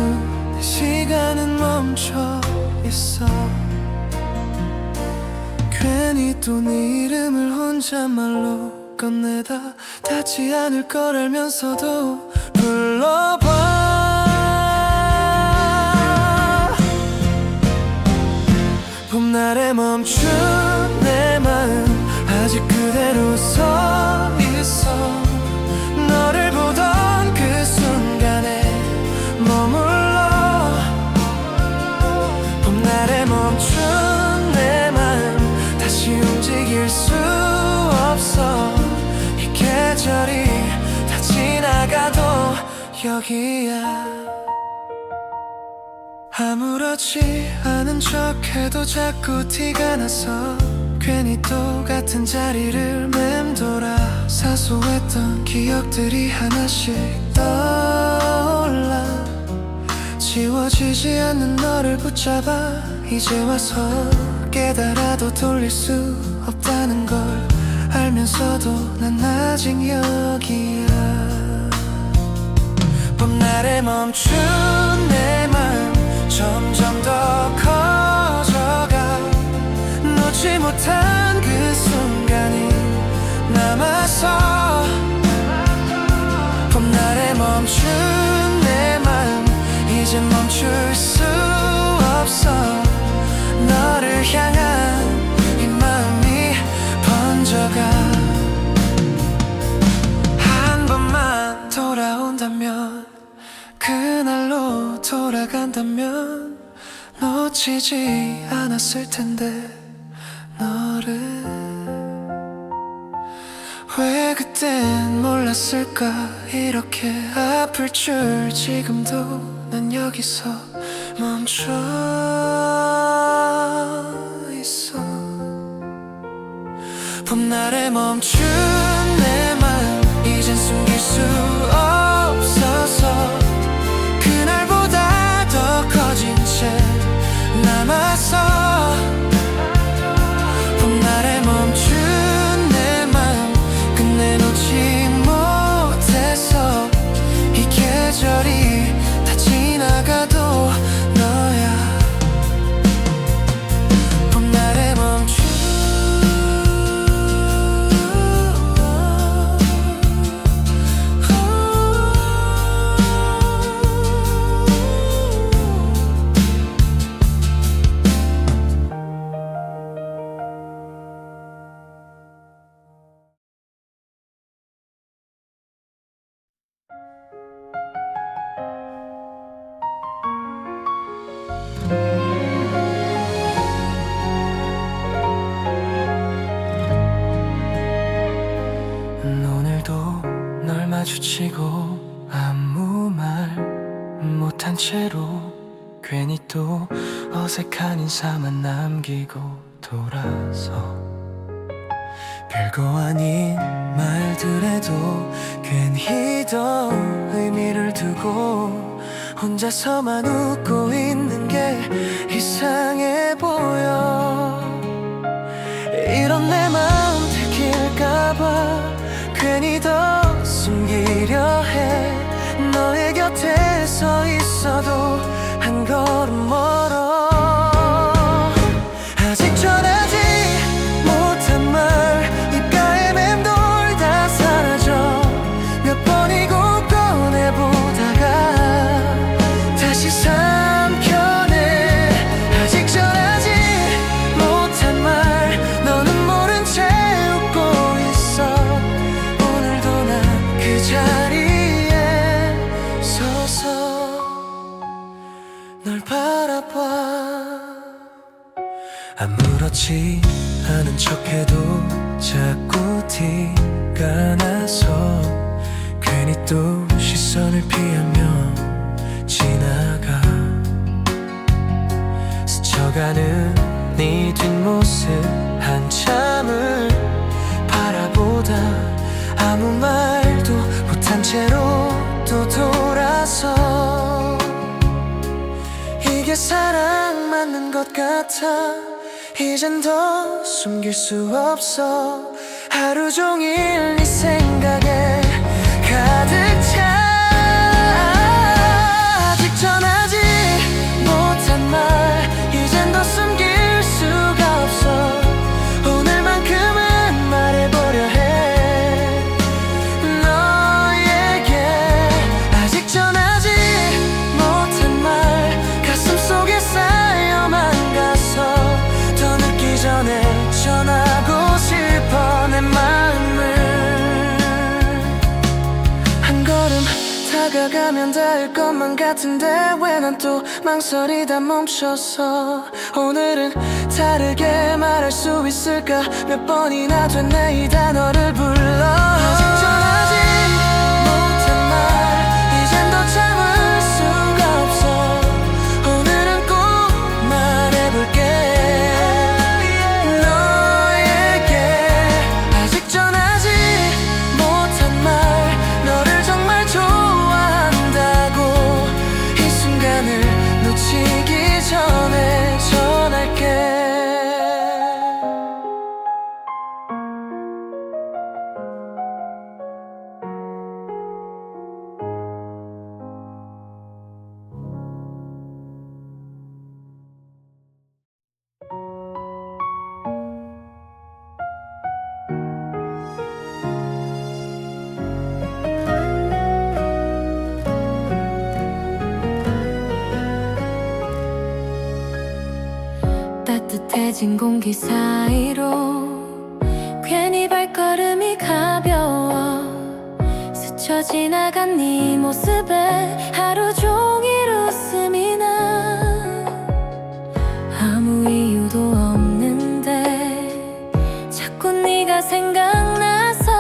[SPEAKER 2] 내 시간은 멈춰 있어 괜히 또 네 이름을 혼잣말로 건네다 닿지 않을 걸 알면서도 불러봐 봄날에 멈춘 내 마음 아직 그대로 서 있어 너를 보던 그 순간에 머물러 봄날에 멈춘 내 마음 다시 움직일 수 없어 이 계절이 다 지나가도 여기야 아무렇지 않은 척해도 자꾸 티가 나서 괜히 똑같은 자리를 맴돌아 사소했던 기억들이 하나씩 떠올라 지워지지 않는 너를 붙잡아 이제 와서 깨달아도 돌릴 수 없다는 걸 알면서도 난 아직 여기야 봄날에 멈춘 내 맘 점점 더 커져가 놓지 못한 그 순간이 남아서 봄날에 멈춘 내 맘 이제 멈출 수 없어 너를 향한 이 마음이 번져가 한 번만 돌아온다면 그날로 돌아간다면 놓치지 않았을 텐데 너를 왜 그땐 몰랐을까 이렇게 아플 줄 지금도 난 여기서 멈춰 있어 봄날에 멈춘 내 맘 이젠 숨길 수 없어서 그날보다 더 커진 채 남아서 봄날에 멈춘 내 맘 끝내 놓지 못해서 이 계절이 다 지나가도 너야 봄날에 멈춘 오늘도 널 마주치고 아무 말 못한 채로 괜히 또 어색한 인사만 남기고 돌아서 별거 아닌 말들에도 괜히 더 의미를 두고 혼자서만 웃고 있는 게 이상해 보여. 이런 내 마음 들킬까봐 괜히 더 숨기려 해. 너의 곁에 서 있어도 한 걸음 멀어. 아직 전하지 못한 말 입가에 맴돌다 사라져. 몇 번이고 꺼내보다가 다시 삼켜내. 아직 전하지 못한 말 너는 모른 채 웃고 있어. 오늘도 난 그 자리에 서서 널 바라봐. 아무렇지 않은 척해도 자꾸 티가 나서 괜히 또 시선을 피하며 지나가. 스쳐가는 네 뒷모습 한참을 바라보다 아무 말도 못한 채로 또 돌아서 이게 사랑 맞는 것 같아. 이젠 더 숨길 수 없어. 하루 종일 네 생각에 가득 차. 아직 전하지 못한 말 이젠 더 숨길 수가 없어. 오늘만큼은 말해보려 해. 너에게 아직 전하지 못한 말 가슴 속에 쌓여만 가서 더 늦기 전에 전하고 싶어. 내 마음을 한 걸음 다가가면 닿을 것만 같은데 왜 난 또 망설이다 멈춰서. 오늘은 다르게 말할 수 있을까. 몇 번이나 됐네 이 단어를 불러. 아직 전하지 못한 말 이젠 더 참을 수가 없어. 오늘은 꼭 말해볼게. 너에게 아직 전하지 못한 말 너를 정말 좋아한다고 이 순간을 놓치기 전에 전할게.
[SPEAKER 1] 따뜻해진 공기 사이로 괜히 발걸음이 가벼워. 스쳐 지나간 네 모습에 하루 종일 웃음이 나. 아무 이유도 없는데 자꾸 네가 생각나서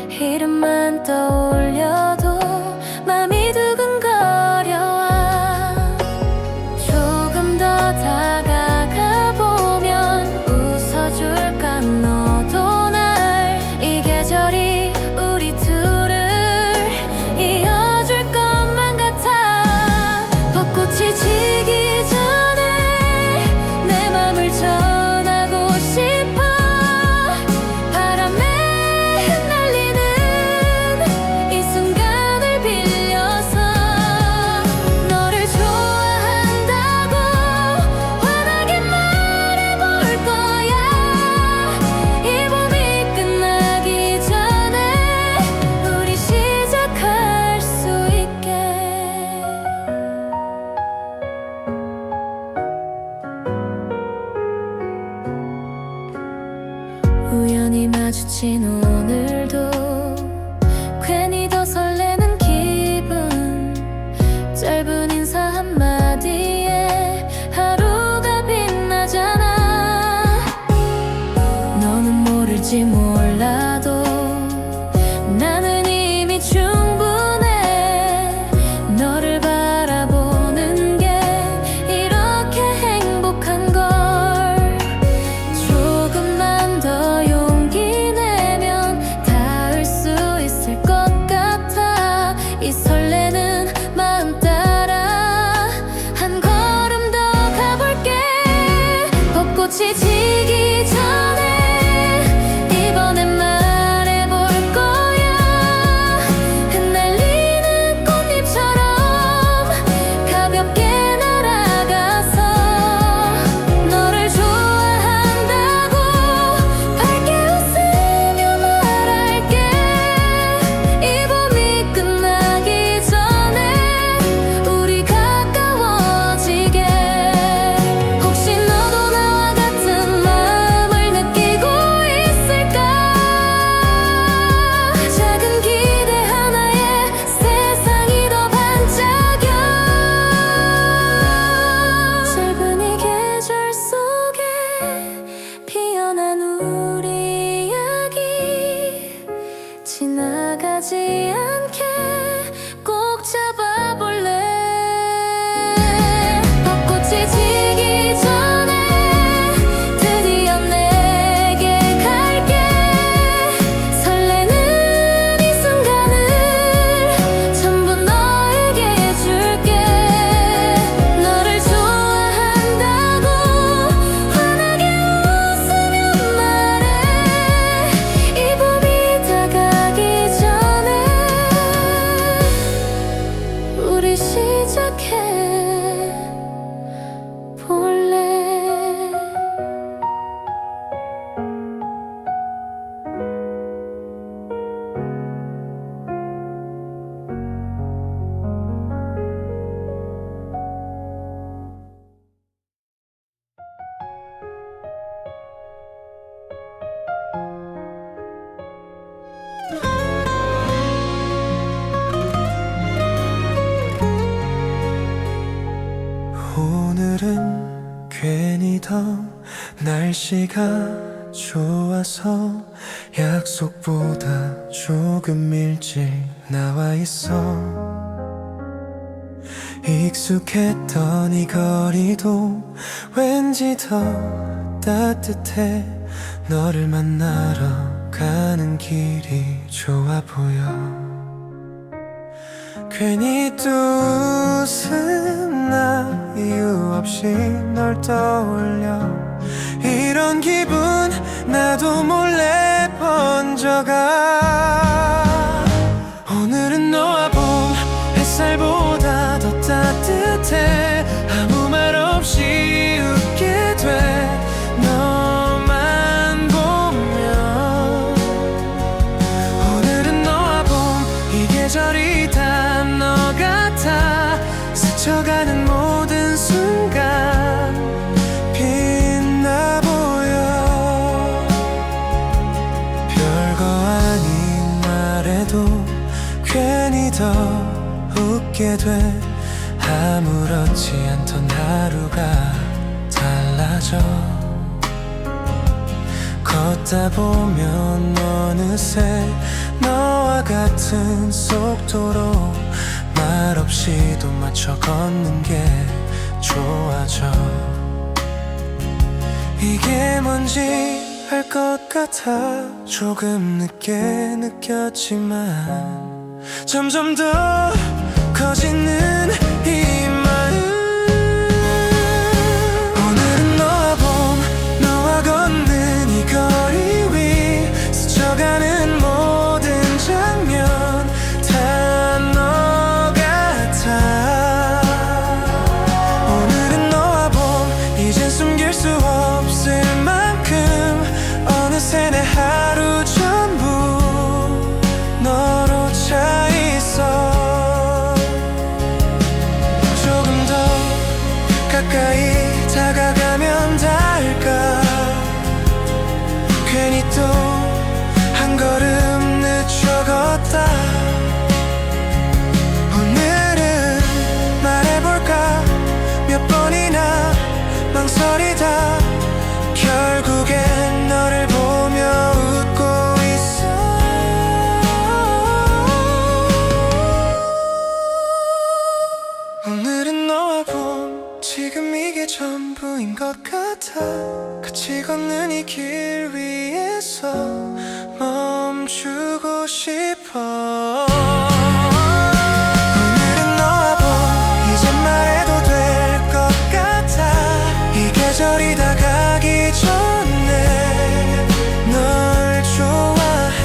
[SPEAKER 1] 이름만 떠올려도 맘이 두근거려와. 조금 더 다가가 보면 웃어줄까. 너도 날 이 계절이 우리 둘을 이어줄 것만 같아. 벚꽃이 지기 전에 내 맘을 전하고 싶어. 바람에 흩날리는 이 순간을 빌려서 너를 좋아한다고 환하게 말해볼 거야. 이 봄이 끝나기 전에 지나가지 않게 꼭 잡아볼래. 벚꽃이 지기 전에 드디어 내게 갈게. 설레는 이 순간을 전부 너에게 줄게. 너를 좋아한다고 환하게 웃으며 말해. 이 봄이 다가기 전에 우리 시작해 볼래.
[SPEAKER 2] 오늘은 괜히 더 날씨가 좋아서 약속보다 조금 일찍 나와 있어. 익숙했던 이 거리도 왠지 더 따뜻해. 너를 만나러 가는 길이 좋아 보여. 괜히 또 웃은 나 이유 없이 널 떠올려. 이런 기분 나도 몰래 번져가. 오늘은 너와 봄 햇살보다 더 따뜻해. 아무 말 없이 웃게 돼 너만 보면. 오늘은 너와 봄 이 계절이 다 너 같아. 스쳐가는 모든 순간 빛나 보여. 별거 아닌 말에도 괜히 더 웃게 돼. 아무렇지 않던 하루가 달라져. 걷다 보면 어느새 너와 같은 속도로 말없이도 맞춰 걷는 게 좋아져. 이게 뭔지 알 것 같아. 조금 늦게 느꼈지만 점점 더 커지는 이 마음. 오늘은 너와 봄 너와 걷는 이 거리 위 스쳐가는 모든 장면 다 너 같아. 오늘은 너와 봄 이젠 숨길 수 없을 만큼 어느새 내 하루 전부 너로 차 있어. 조금 더 가까이 다가가면 닿을까. 괜히 또 한 걸음 늦춰 걷다. 오늘은 말해볼까. 몇 번이나 망설이다 결국엔 너를 보며 웃고 있어. 오늘은 너와 봄 지금 이게 전부인 것 같아. 같이 걷는 이 길 위에서 멈추고 싶어. 오늘은 너와 봄 이제 말해도 될 것 같아. 이 계절이 다 가기 전에 널 좋아해.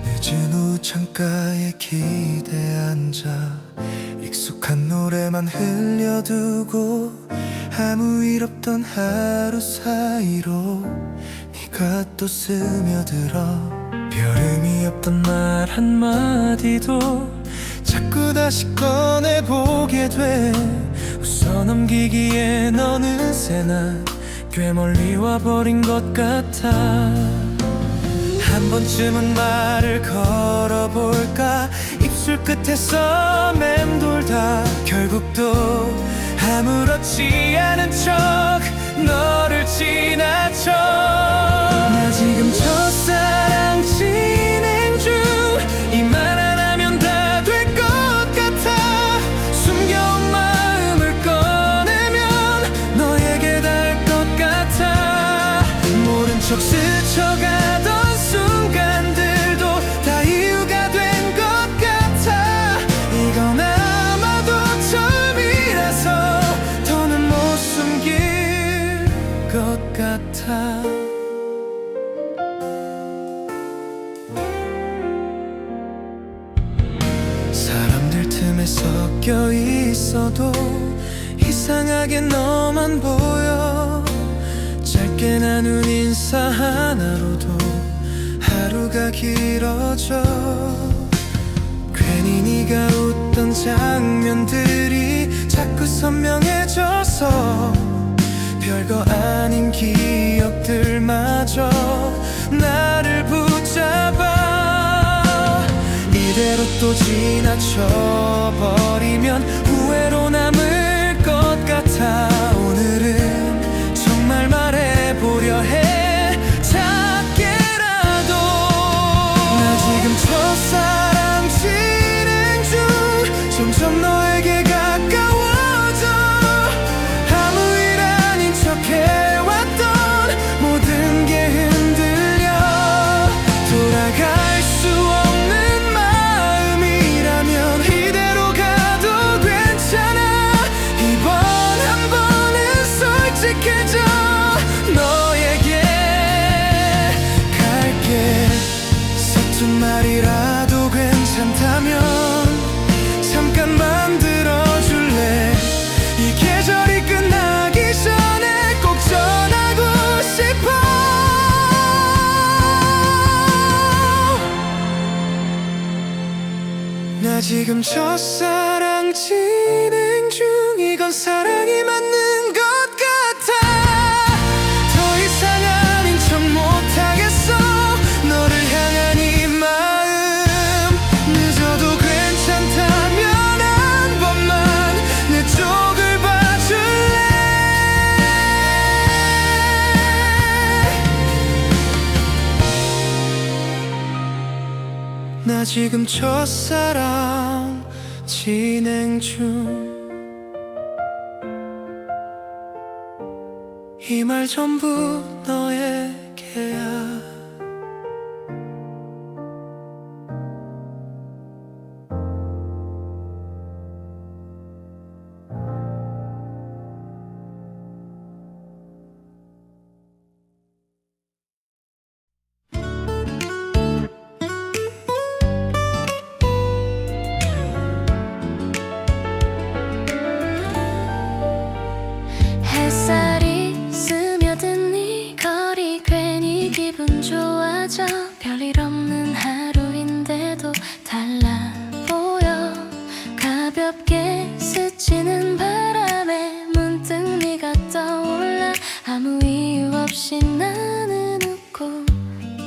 [SPEAKER 2] 늦은 오후 창가에 기대 앉아 익숙한 노래만 흘려두고 아무 일 없던 하루 사이로 가 또 스며들어 별 의미 없던 말 한마디도 자꾸 다시 꺼내보게 돼. 웃어 넘기기엔 어느새 난 꽤 멀리 와버린 것 같아. 한 번쯤은 말을 걸어볼까 입술 끝에서 맴돌다 결국 또 아무렇지 않은 척 너를 지나쳐. 나 지금 첫사랑 진행 중. 이 말 안 하면 다 될 것 같아. 숨겨온 마음을 꺼내면 너에게 닿을 것 같아. 모른 척 스쳐가던 순간들도 다 이유가 된 것 같아. 이건 아마도 처음이라서 더는 못 숨길 것 같아. 사람들 틈에 섞여 있어도 이상하게 너만 보여. 짧게 나눈 인사 하나로도 하루가 길어져. 괜히 네가 웃던 장면들이 자꾸 선명해져서 별거 아닌 기억들마저 나를 붙잡아. 이대로 또 지나쳐버리면 후회로 남을 것 같아. 오늘은 정말 말해보려 해. 작게라도. 나 지금 첫사랑 진행 중. 점점 너에게 가까워져. 아무 일 아닌 척 해왔던 모든 게 흔들려. 돌아갈 수 없는 마음이라면 이대로 가도 괜찮아. 이번 한 번은 솔직해져. 너에게 갈게. 서툰 말이라도 괜찮다면 잠깐만 들어줄래. 이 계절이 끝나기 전에 꼭 전하고 싶어. 나 지금 첫사랑 진행 중. 이건 사랑이 맞는 것 같아. 더 이상 아닌 척 못하겠어. 너를 향한 이 마음. 늦어도 괜찮다면 한 번만 내 쪽을 봐줄래. 나 지금 첫사랑 진행 중. 이 말 전부 너에게야.
[SPEAKER 1] 햇살이 스며든 이 거리 괜히 기분 좋아져. 별일 없는 하루인데도 달라 보여. 가볍게 스치는 바람에 문득 네가 떠올라. 아무 이유 없이 나는 웃고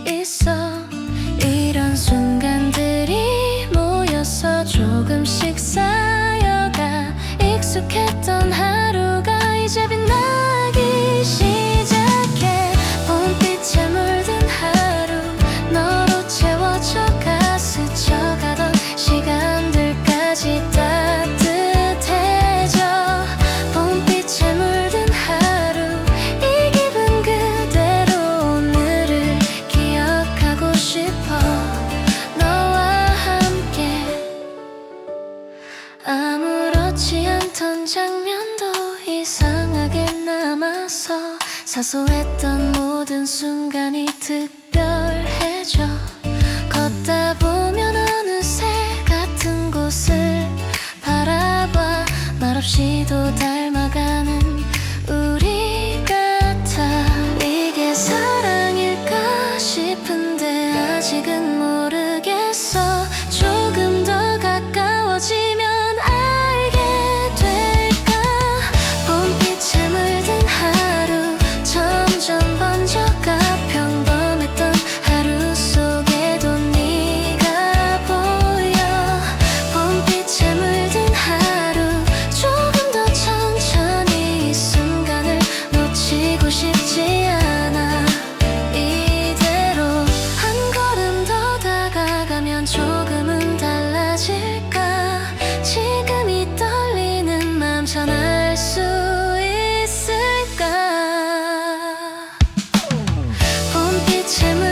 [SPEAKER 1] 있어. 이런 순간들이 모여서 조금씩 쌓여가 익숙했던 하루가 이제 빛나기 시작해. 봄빛에 물든 하루 너로 채워져가. 스쳐가던 시간들까지 따뜻해져. 봄빛에 물든 하루 이 기분 그대로 오늘을 기억하고 싶어. 너와 함께. 아무렇지 않던 장면도 이상하게 남아서 사소했던 모든 순간이 특별해져. 걷다 보면 어느새 같은 곳을 바라봐. 말없이도 닮아가는 우리 같아. 이게 사랑일까? 이제